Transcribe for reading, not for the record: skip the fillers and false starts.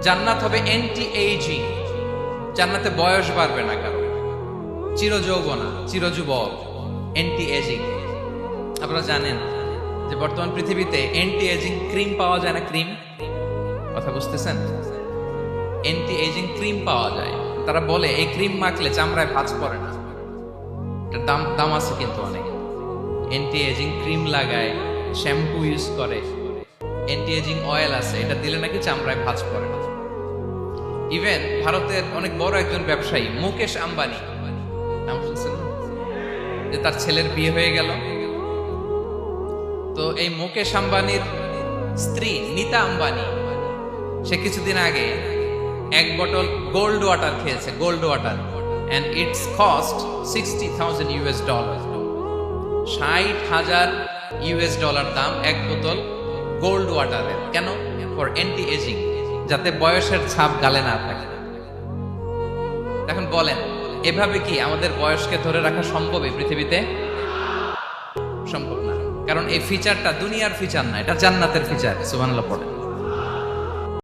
জান্নাত হবে anti ageing, জান্নাতে বয়স বাড়বে না কারো, চিরযৌবনা, চিরযুবক, এন্টি এজিং। আপনারা জানেন যে বর্তমান পৃথিবীতে এন্টি এজিং ক্রিম পাওয়া যায় না? ক্রিম, কথা বুঝতেছেন? এন্টি এজিং ক্রিম পাওয়া যায়। তারা বলে এই ক্রিম মাখলে চামড়ায় ভাঁজ পড়ে না। এটার দাম আছে কিন্তু অনেক। এন্টি এজিং ক্রিম লাগায়, শ্যাম্পু ইউজ করে, এন্টি এজিং অয়েল আছে, এটা দিলে নাকি চামড়ায় ভাঁজ পড়ে না। ইভেন ভারতের অনেক বড় একজন ব্যবসায়ী মুকেশ আম্বানি, নাম শুনছেন না? যে তার ছেলের বিয়ে হয়ে গেল, তো এই মুকেশ আম্বানির স্ত্রী নীতা আম্বানি, সে কিছুদিন আগে এক বোতল গোল্ড ওয়াটার খেয়েছে, gold water, and it's cost $60,000 $60,000 দাম এক বোতল গোল্ড ওয়াটারের। কেন? ফর অ্যান্টি এজিং, যাতে বয়সের ছাপ গালে না থাকে। এখন বলেন, এভাবে কি আমাদের বয়সকে ধরে রাখা সম্ভব এই পৃথিবীতে? সম্ভব না, কারণ এই ফিচারটা দুনিয়ার ফিচার না, এটা জান্নাতের ফিচার। সুবহানাল্লাহ পড়েন।